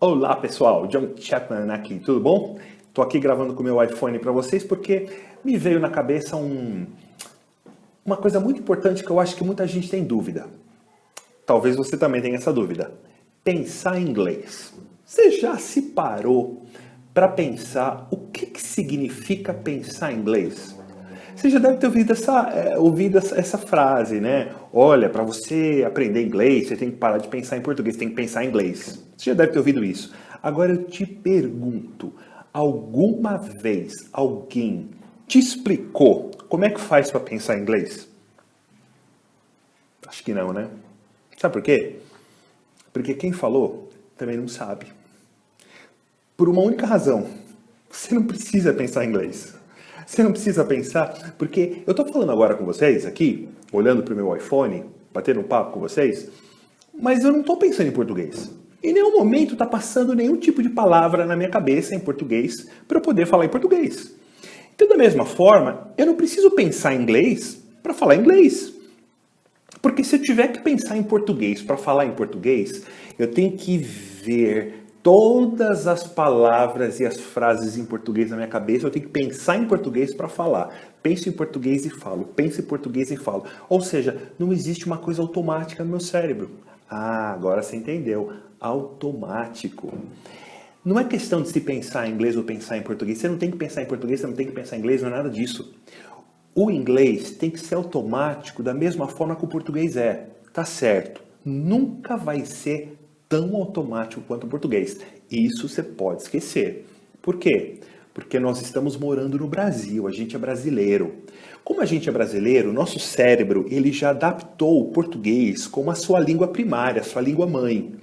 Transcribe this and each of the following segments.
Olá pessoal, John Chapman aqui, tudo bom? Estou aqui gravando com o meu iPhone para vocês porque me veio na cabeça uma coisa muito importante que eu acho que muita gente tem dúvida. Talvez você também tenha essa dúvida. Pensar em inglês. Você já se parou para pensar o que significa pensar em inglês? Você já deve ter ouvido essa frase, né? Olha, para você aprender inglês, você tem que parar de pensar em português, você tem que pensar em inglês. Você já deve ter ouvido isso. Agora eu te pergunto, alguma vez alguém te explicou como é que faz para pensar em inglês? Acho que não, né? Sabe por quê? Porque quem falou também não sabe. Por uma única razão. Você não precisa pensar em inglês. Você não precisa pensar, porque eu estou falando agora com vocês aqui, olhando para o meu iPhone, batendo um papo com vocês, mas eu não estou pensando em português. Em nenhum momento está passando nenhum tipo de palavra na minha cabeça em português para eu poder falar em português. Então, da mesma forma, eu não preciso pensar em inglês para falar inglês. Porque se eu tiver que pensar em português para falar em português, eu tenho que ver todas as palavras e as frases em português na minha cabeça, eu tenho que pensar em português para falar. Penso em português e falo, penso em português e falo. Ou seja, não existe uma coisa automática no meu cérebro. Ah, agora você entendeu. Automático. Não é questão de se pensar em inglês ou pensar em português. Você não tem que pensar em português, você não tem que pensar em inglês, não é nada disso. O inglês tem que ser automático da mesma forma que o português é. Tá certo. Nunca vai ser tão automático quanto o português. Isso você pode esquecer. Por quê? Porque nós estamos morando no Brasil, a gente é brasileiro. Como a gente é brasileiro, nosso cérebro ele já adaptou o português como a sua língua primária, a sua língua mãe.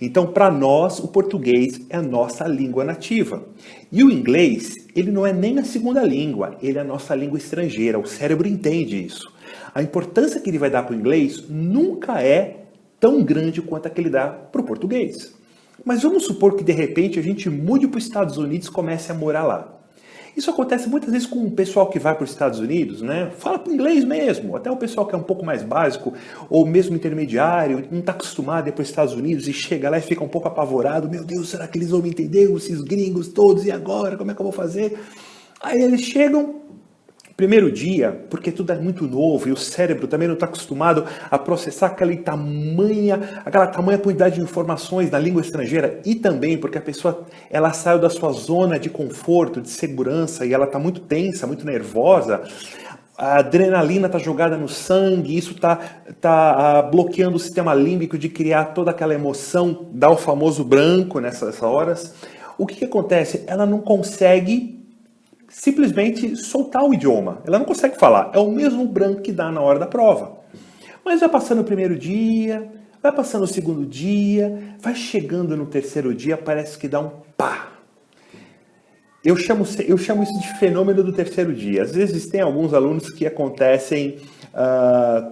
Então, para nós, o português é a nossa língua nativa. E o inglês, ele não é nem a segunda língua, ele é a nossa língua estrangeira. O cérebro entende isso. A importância que ele vai dar para o inglês nunca é tão grande quanto a que ele dá para o português. Mas vamos supor que de repente a gente mude para os Estados Unidos e comece a morar lá. Isso acontece muitas vezes com o pessoal que vai para os Estados Unidos, né? Fala para o inglês mesmo, até o pessoal que é um pouco mais básico ou mesmo intermediário, não está acostumado a ir para os Estados Unidos e chega lá e fica um pouco apavorado. Meu Deus, será que eles vão me entender? Esses gringos todos, e agora? Como é que eu vou fazer? Aí eles chegam... Primeiro dia, porque tudo é muito novo e o cérebro também não está acostumado a processar aquela tamanha quantidade de informações na língua estrangeira e também porque a pessoa ela saiu da sua zona de conforto, de segurança e ela está muito tensa, muito nervosa. A adrenalina está jogada no sangue, isso tá bloqueando o sistema límbico de criar toda aquela emoção, dá o famoso branco nessas horas. O que acontece? Ela não consegue simplesmente soltar o idioma. Ela não consegue falar. É o mesmo branco que dá na hora da prova. Mas vai passando o primeiro dia, vai passando o segundo dia, vai chegando no terceiro dia, parece que dá um pá. Eu chamo isso de fenômeno do terceiro dia. Às vezes tem alguns alunos que acontecem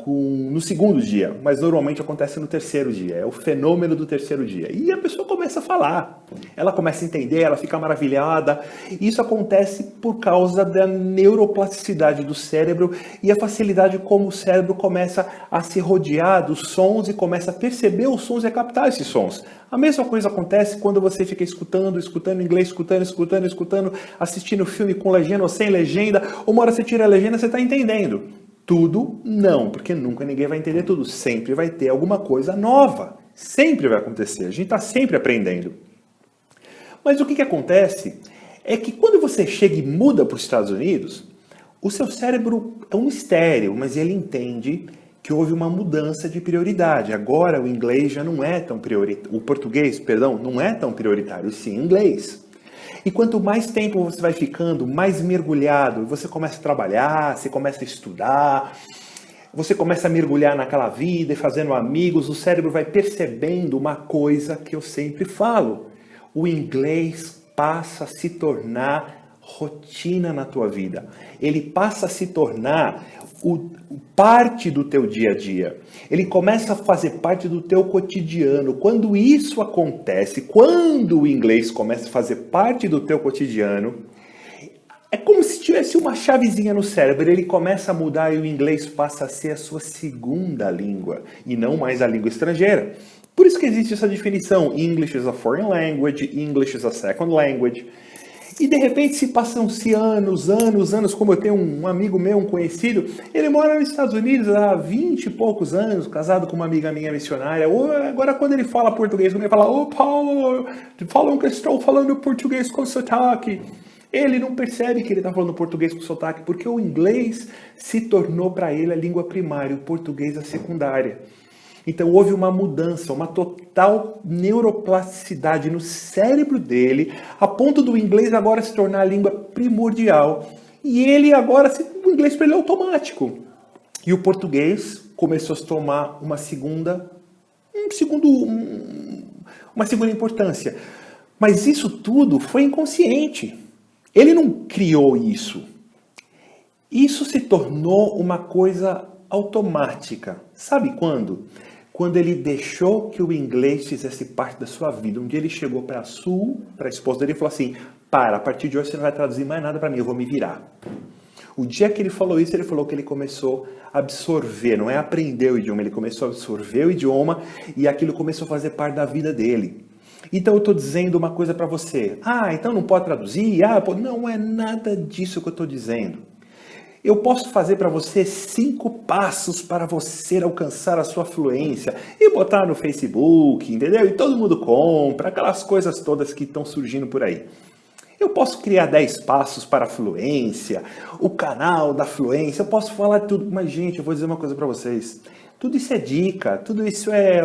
no segundo dia, mas normalmente acontece no terceiro dia. É o fenômeno do terceiro dia. E a pessoa começa a falar, ela começa a entender, ela fica maravilhada. E isso acontece por causa da neuroplasticidade do cérebro e a facilidade como o cérebro começa a se rodear dos sons e começa a perceber os sons e a captar esses sons. A mesma coisa acontece quando você fica escutando inglês, escutando, assistindo filme com legenda ou sem legenda. Uma hora você tira a legenda, você está entendendo. Tudo não, porque nunca ninguém vai entender tudo. Sempre vai ter alguma coisa nova. Sempre vai acontecer. A gente está sempre aprendendo. Mas o que acontece é que quando você chega e muda para os Estados Unidos, o seu cérebro é um mistério, mas ele entende que houve uma mudança de prioridade. Agora o inglês já não é tão prioritário. O português, perdão, não é tão prioritário, sim o inglês. E quanto mais tempo você vai ficando, mais mergulhado, você começa a trabalhar, você começa a estudar, você começa a mergulhar naquela vida e fazendo amigos, o cérebro vai percebendo uma coisa que eu sempre falo. O inglês passa a se tornar rotina na tua vida. Ele passa a se tornar parte do teu dia a dia. Ele começa a fazer parte do teu cotidiano. Quando isso acontece, quando o inglês começa a fazer parte do teu cotidiano, é como se tivesse uma chavezinha no cérebro. Ele começa a mudar e o inglês passa a ser a sua segunda língua e não mais a língua estrangeira. Por isso que existe essa definição, English is a foreign language, English is a second language. E de repente se passam-se anos, como eu tenho um amigo meu, um conhecido, ele mora nos Estados Unidos há 20 e poucos anos, casado com uma amiga minha missionária. Agora quando ele fala português, quando ele fala, ô Paulo, falam que estou falando português com sotaque. Ele não percebe que ele está falando português com sotaque, porque o inglês se tornou para ele a língua primária, o português a secundária. Então houve uma mudança, uma total neuroplasticidade no cérebro dele, a ponto do inglês agora se tornar a língua primordial. E ele agora, o inglês para ele é automático. E o português começou a se tomar uma segunda importância. Mas isso tudo foi inconsciente. Ele não criou isso. Isso se tornou uma coisa automática. Sabe quando? Quando ele deixou que o inglês fizesse parte da sua vida. Um dia ele chegou para a esposa dele e falou assim, a partir de hoje você não vai traduzir mais nada para mim, eu vou me virar. O dia que ele falou isso, ele falou que ele começou a absorver, não é aprender o idioma, ele começou a absorver o idioma e aquilo começou a fazer parte da vida dele. Então eu estou dizendo uma coisa para você. Então não pode traduzir? Não é nada disso que eu estou dizendo. Eu posso fazer para você 5 passos para você alcançar a sua fluência e botar no Facebook, entendeu? E todo mundo compra, aquelas coisas todas que estão surgindo por aí. Eu posso criar 10 passos para a fluência, o canal da fluência, eu posso falar tudo. Mas, gente, eu vou dizer uma coisa para vocês. Tudo isso é dica, tudo isso é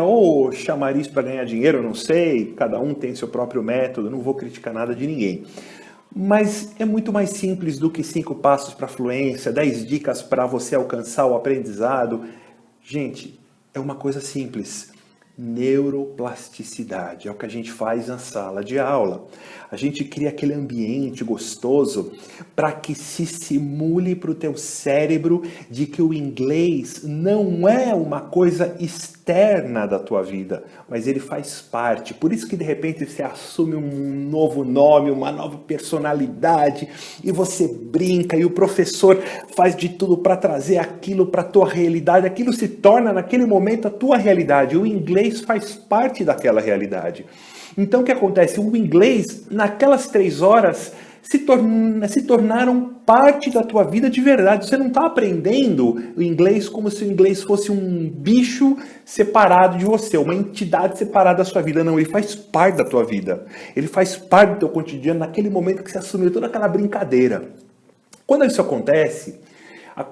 chamariz para ganhar dinheiro, eu não sei. Cada um tem seu próprio método, não vou criticar nada de ninguém. Mas é muito mais simples do que 5 passos para a fluência, 10 dicas para você alcançar o aprendizado. Gente, é uma coisa simples. Neuroplasticidade é o que a gente faz na sala de aula. A gente cria aquele ambiente gostoso para que se simule para o teu cérebro de que o inglês não é uma coisa externa da tua vida, mas ele faz parte. Por isso que de repente você assume um novo nome, uma nova personalidade e você brinca e o professor faz de tudo para trazer aquilo para a tua realidade. Aquilo se torna naquele momento a tua realidade. O inglês faz parte daquela realidade. Então o que acontece? O inglês, naquelas 3 horas, se tornaram parte da tua vida de verdade. Você não está aprendendo o inglês como se o inglês fosse um bicho separado de você, uma entidade separada da sua vida. Não, ele faz parte da tua vida. Ele faz parte do teu cotidiano naquele momento que você assumiu toda aquela brincadeira. Quando isso acontece,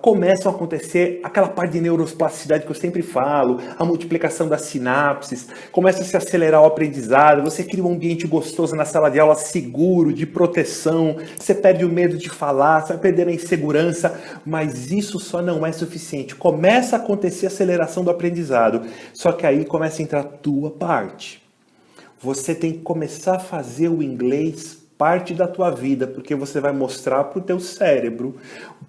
começam a acontecer aquela parte de neuroplasticidade que eu sempre falo, a multiplicação das sinapses, começa a se acelerar o aprendizado, você cria um ambiente gostoso na sala de aula, seguro, de proteção, você perde o medo de falar, você vai perder a insegurança, mas isso só não é suficiente. Começa a acontecer a aceleração do aprendizado, só que aí começa a entrar a tua parte. Você tem que começar a fazer o inglês parte da tua vida, porque você vai mostrar para o teu cérebro,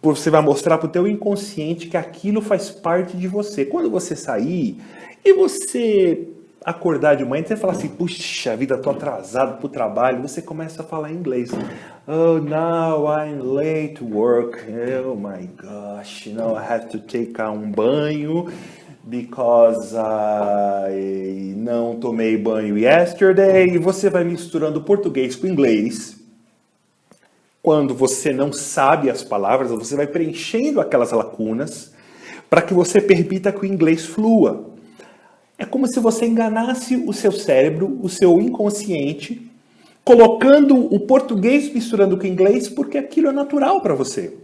você vai mostrar para o teu inconsciente que aquilo faz parte de você. Quando você sair e você acordar de manhã, você fala assim, puxa vida, estou atrasado para o trabalho, você começa a falar inglês. Oh, now I'm late to work. Oh my gosh, now I have to take um banho because I não tomei banho yesterday. E você vai misturando português com inglês. Quando você não sabe as palavras, você vai preenchendo aquelas lacunas para que você permita que o inglês flua. É como se você enganasse o seu cérebro, o seu inconsciente, colocando o português misturando com o inglês, porque aquilo é natural para você.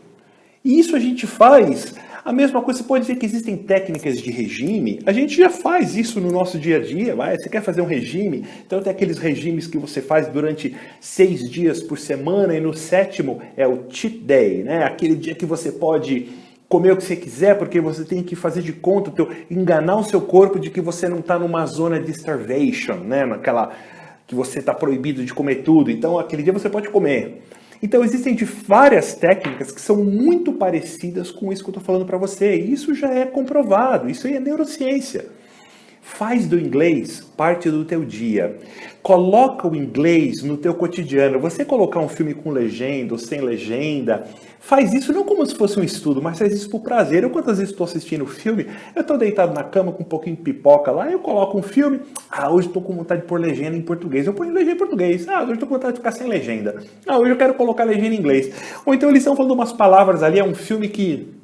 E isso a gente faz. A mesma coisa, você pode dizer que existem técnicas de regime, a gente já faz isso no nosso dia a dia, você quer fazer um regime, então tem aqueles regimes que você faz durante 6 dias por semana e no 7º é o cheat day, né? Aquele dia que você pode comer o que você quiser, porque você tem que fazer de conta, enganar o seu corpo de que você não está numa zona de starvation, né? Naquela que você está proibido de comer tudo, então aquele dia você pode comer. Então existem várias técnicas que são muito parecidas com isso que eu estou falando para você. E isso já é comprovado, isso aí é neurociência. Faz do inglês parte do teu dia. Coloca o inglês no teu cotidiano. Você colocar um filme com legenda ou sem legenda, faz isso não como se fosse um estudo, mas faz isso por prazer. Eu quantas vezes estou assistindo filme, eu estou deitado na cama com um pouquinho de pipoca lá, eu coloco um filme, hoje estou com vontade de pôr legenda em português, eu ponho legenda em português. Hoje estou com vontade de ficar sem legenda. Hoje eu quero colocar legenda em inglês. Ou então eles estão falando umas palavras ali, é um filme que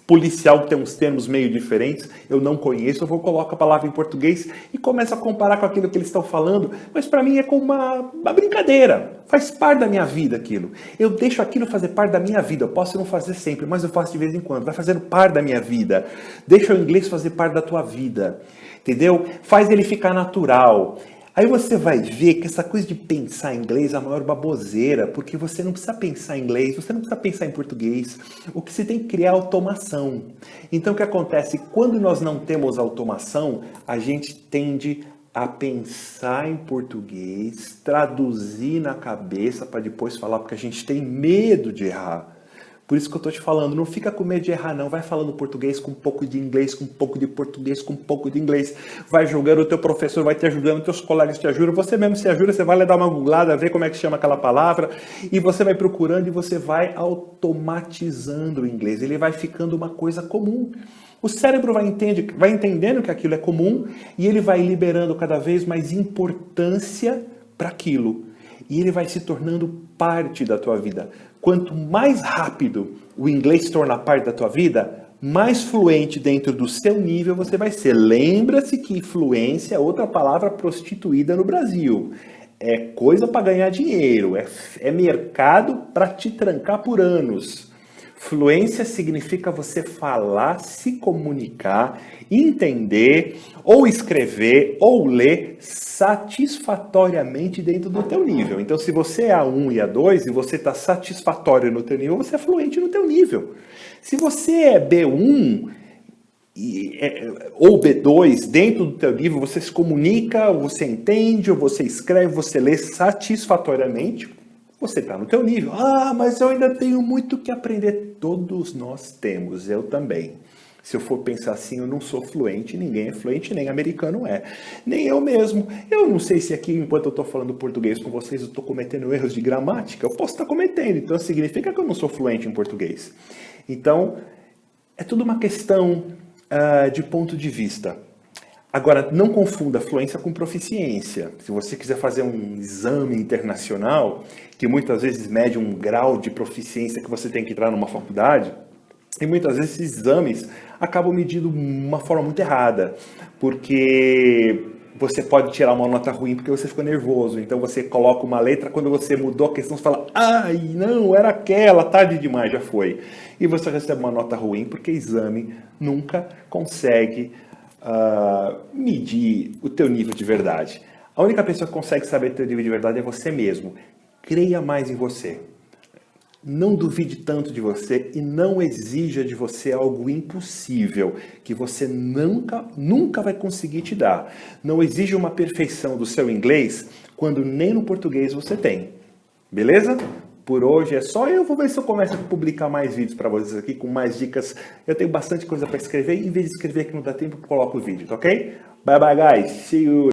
policial que tem uns termos meio diferentes, eu não conheço, eu vou colocar a palavra em português e começo a comparar com aquilo que eles estão falando, mas para mim é como uma brincadeira, faz parte da minha vida aquilo. Eu deixo aquilo fazer parte da minha vida, eu posso não fazer sempre, mas eu faço de vez em quando, vai fazendo parte da minha vida. Deixa o inglês fazer parte da tua vida, entendeu? Faz ele ficar natural. Aí você vai ver que essa coisa de pensar em inglês é a maior baboseira, porque você não precisa pensar em inglês, você não precisa pensar em português. O que você tem que criar é automação. Então o que acontece? Quando nós não temos automação, a gente tende a pensar em português, traduzir na cabeça para depois falar, porque a gente tem medo de errar. Por isso que eu estou te falando, não fica com medo de errar não, vai falando português com um pouco de inglês, com um pouco de português, com um pouco de inglês, vai jogando, o teu professor vai te ajudando, teus colegas te ajudam, você mesmo se ajuda, você vai lá dar uma googlada, ver como é que chama aquela palavra, e você vai procurando e você vai automatizando o inglês, ele vai ficando uma coisa comum. O cérebro vai entendendo que aquilo é comum e ele vai liberando cada vez mais importância para aquilo. E ele vai se tornando parte da tua vida. Quanto mais rápido o inglês se tornar parte da tua vida, mais fluente dentro do seu nível você vai ser. Lembra-se que fluência é outra palavra prostituída no Brasil. É coisa para ganhar dinheiro, é mercado para te trancar por anos. Fluência significa você falar, se comunicar, entender, ou escrever, ou ler satisfatoriamente dentro do teu nível. Então, se você é A1 e A2 e você está satisfatório no teu nível, você é fluente no teu nível. Se você é B1 ou B2, dentro do teu nível, você se comunica, ou você entende, ou você escreve, você lê satisfatoriamente, você está no teu nível. Mas eu ainda tenho muito que aprender. Todos nós temos, eu também. Se eu for pensar assim, eu não sou fluente, ninguém é fluente, nem americano é. Nem eu mesmo. Eu não sei se aqui, enquanto eu estou falando português com vocês, eu estou cometendo erros de gramática. Eu posso estar cometendo, então significa que eu não sou fluente em português. Então, é tudo uma questão de ponto de vista. Agora, não confunda fluência com proficiência. Se você quiser fazer um exame internacional, que muitas vezes mede um grau de proficiência que você tem que entrar numa faculdade, e muitas vezes esses exames acabam medindo de uma forma muito errada, porque você pode tirar uma nota ruim porque você ficou nervoso. Então você coloca uma letra, quando você mudou a questão, você fala, não, era aquela, tarde demais, já foi. E você recebe uma nota ruim porque exame nunca consegue medir o teu nível de verdade. A única pessoa que consegue saber o teu nível de verdade é você mesmo. Creia mais em você. Não duvide tanto de você e não exija de você algo impossível que você nunca vai conseguir te dar. Não exija uma perfeição do seu inglês quando nem no português você tem. Beleza? Por hoje é só. Eu vou ver se eu começo a publicar mais vídeos para vocês aqui com mais dicas. Eu tenho bastante coisa para escrever. Em vez de escrever que não dá tempo, eu coloco o vídeo, tá ok? Bye bye, guys. See you.